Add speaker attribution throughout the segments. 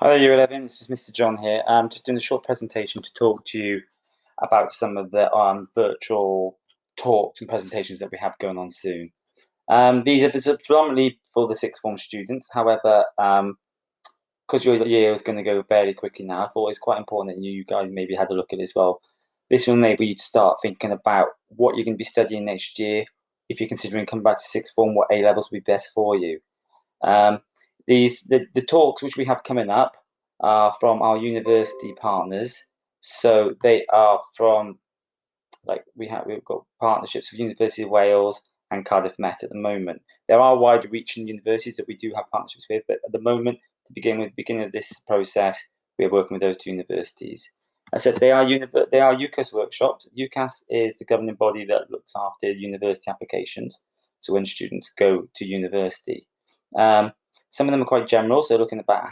Speaker 1: Hello, Year 11. This is Mr. John here. I'm just doing a short presentation to talk to you about some of the virtual talks and presentations that we have going on soon. These are predominantly for the sixth form students. However, because your year is going to go fairly quickly now, I thought it's quite important that you guys maybe had a look at it as well. This will enable you to start thinking about what you're going to be studying next year. If you're considering coming back to sixth form, what A levels will be best for you. The talks which we have coming up are from our university partners. So they are from we've got partnerships with University of Wales and Cardiff Met at the moment. There are wide-reaching universities that we do have partnerships with, but at the moment, to begin with, beginning of this process, we are working with those two universities. I said they are UCAS workshops. UCAS is the governing body that looks after university applications. So when students go to university, some of them are quite general. So looking about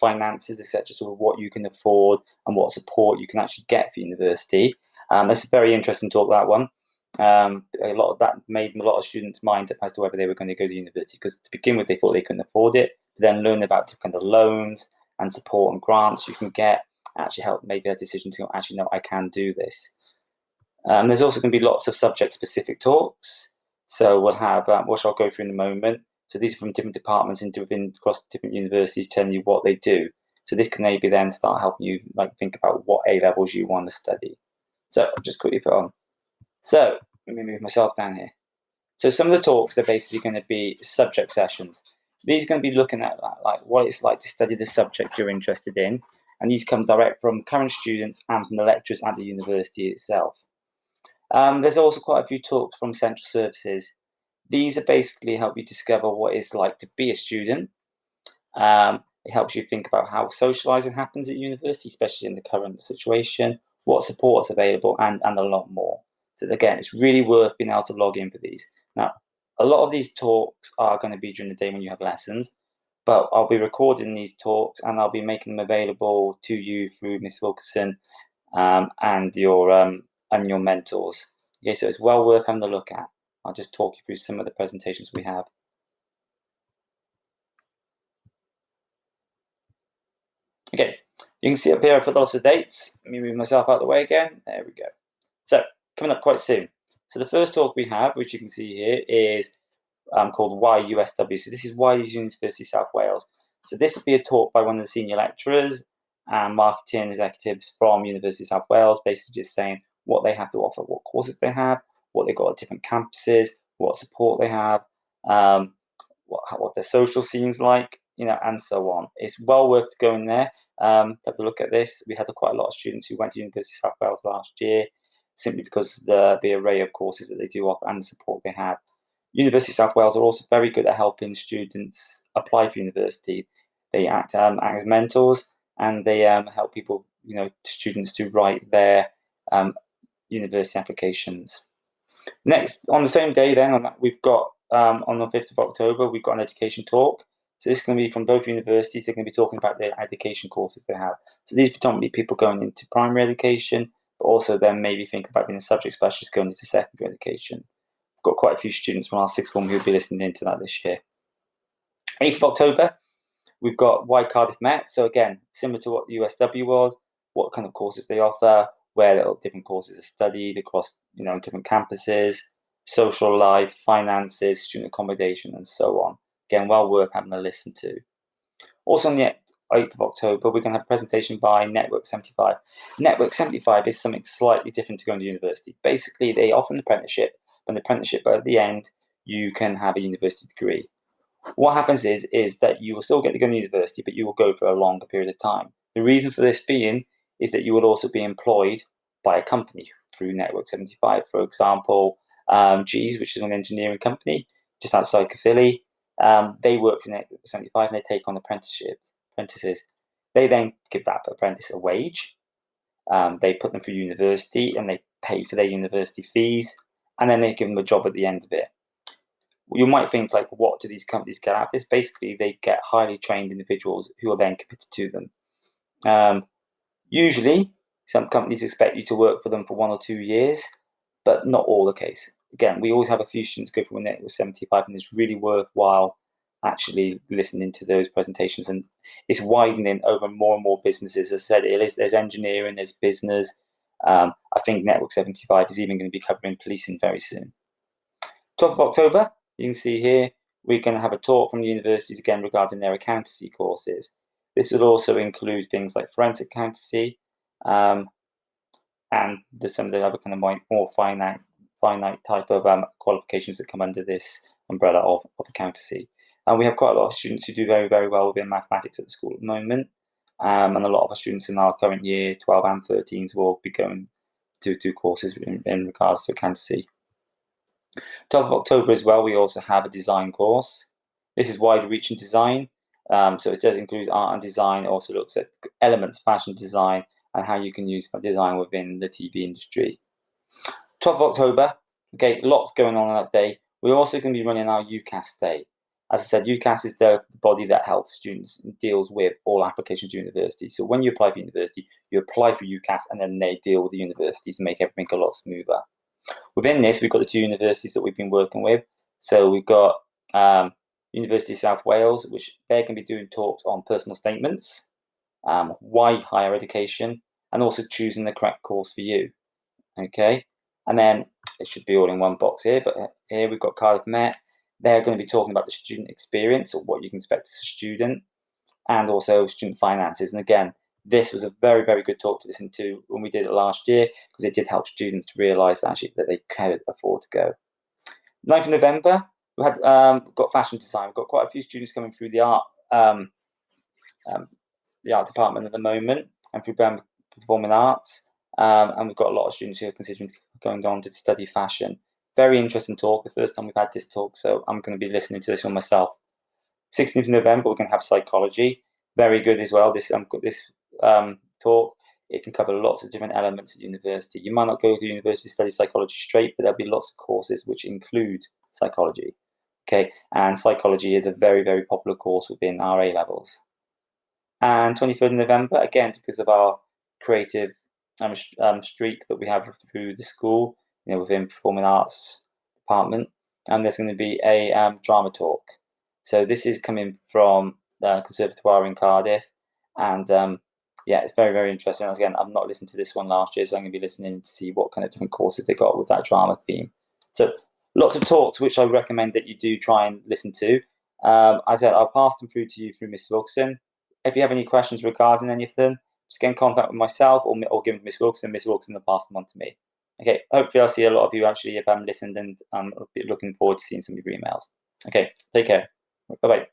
Speaker 1: finances, etc. So what you can afford and what support you can actually get for university. That's a very interesting talk, that one. A lot of that made a lot of students' mind up as to whether they were going to go to university, because to begin with they thought they couldn't afford it, but then learn about the kind of loans and support and grants you can get actually help make their decision to actually know I can do this. There's also going to be lots of subject-specific talks. So we'll have, which I'll go through in a moment. So these are from different departments and across different universities, telling you what they do. So this can maybe then start helping you think about what A levels you want to study. So I'll just quickly put on. So let me move myself down here. So some of the talks are basically going to be subject sessions. These are going to be looking at what it's like to study the subject you're interested in, and these come direct from current students and from the lecturers at the university itself. There's also quite a few talks from central services. These are basically help you discover what it's like to be a student. It helps you think about how socialising happens at university, especially in the current situation, what support's available, and a lot more. So again, it's really worth being able to log in for these. Now, a lot of these talks are going to be during the day when you have lessons, but I'll be recording these talks and I'll be making them available to you through Miss Wilkinson and your mentors. Okay, so it's well worth having a look at. I'll just talk you through some of the presentations we have. Okay, you can see up here I put lots of dates. Let me move myself out of the way again. There we go. So coming up quite soon. So the first talk we have, which you can see here, is called Why USW. So this is Why University South Wales. So this will be a talk by one of the senior lecturers and marketing executives from University of South Wales, basically just saying what they have to offer, what courses they have, what they've got at different campuses, what support they have, what their social scene's like, and so on. It's well worth going there to have a look at this. We had quite a lot of students who went to University of South Wales last year, simply because the array of courses that they do offer and the support they have. University of South Wales are also very good at helping students apply for university. They act as mentors, and they help people, students to write their university applications. Next, on the same day then, we've got, on the 5th of October, we've got an education talk. So this is going to be from both universities. They're going to be talking about their education courses they have. So these are predominantly people going into primary education, but also then maybe thinking about being a subject specialist going into secondary education. We've got quite a few students from our sixth form who will be listening into that this year. 8th of October, we've got Why Cardiff Met. So again, similar to what the USW was, what kind of courses they offer, where different courses are studied across, different campuses, social life, finances, student accommodation, and so on. Again, well worth having a listen to. Also on the 8th of October, we're going to have a presentation by Network 75. Network 75 is something slightly different to going to university. Basically, they offer an apprenticeship, but at the end, you can have a university degree. What happens is that you will still get to go to university, but you will go for a longer period of time. The reason for this being is that you will also be employed by a company through Network 75. For example, GEES, which is an engineering company just outside Caerphilly, they work for Network 75 and they take on apprentices. They then give that apprentice a wage. They put them through university and they pay for their university fees, and then they give them a job at the end of it. You might think, what do these companies get out of this? Basically, they get highly trained individuals who are then committed to them. Usually, some companies expect you to work for them for 1 or 2 years, but not all the case. Again, we always have a few students go through a Network 75, and it's really worthwhile actually listening to those presentations, and it's widening over more and more businesses. As I said, there's engineering, there's business. I think Network 75 is even going to be covering policing very soon. 12th of October, you can see here, we're going to have a talk from the universities again regarding their accountancy courses. This will also include things like forensic accountancy, and some of the other kind of more finite type of qualifications that come under this umbrella of accountancy. And we have quite a lot of students who do very, very well within mathematics at the school at the moment. And a lot of our students in our current year 12 and 13s will be going to do courses in regards to accountancy. 12th of October as well, we also have a design course. This is wide-reaching design. So it does include art and design. It also looks at elements of fashion design and how you can use design within the TV industry. 12th of October, okay, lots going on that day. We're also going to be running our UCAS day. As I said, UCAS is the body that helps students and deals with all applications to university. So when you apply for university, you apply for UCAS and then they deal with the universities and make everything a lot smoother. Within this, we've got the two universities that we've been working with. So we've got University of South Wales, which they're going to be doing talks on personal statements, why higher education, and also choosing the correct course for you. Okay, and then it should be all in one box here, but here we've got Cardiff Met. They're going to be talking about the student experience, or what you can expect as a student, and also student finances. And again, this was a very, very good talk to listen to when we did it last year, because it did help students to realise that they could afford to go. 9th of November, we had got fashion design. We've got quite a few students coming through the art department at the moment, and through performing arts. And we've got a lot of students who are considering going on to study fashion. Very interesting talk. The first time we've had this talk, so I'm going to be listening to this one myself. 16th of November, we're going to have psychology. Very good as well. This talk, it can cover lots of different elements at university. You might not go to university to study psychology straight, but there'll be lots of courses which include psychology. Okay, and psychology is a very, very popular course within our A levels. And 23rd of November, again, because of our creative streak that we have through the school, within performing arts department, and there's going to be a drama talk. So this is coming from the Conservatoire in Cardiff, and it's very, very interesting. Again, I've not listened to this one last year, so I'm going to be listening to see what kind of different courses they got with that drama theme. So lots of talks which I recommend that you do try and listen to. As I said, I'll pass them through to you through Miss Wilson. If you have any questions regarding any of them, just get in contact with myself or give them to Miss Wilson. Miss Wilson will pass them on to me. Okay, hopefully I'll see a lot of you actually if I'm listened, and I'm looking forward to seeing some of your emails. Okay, take care. Bye-bye.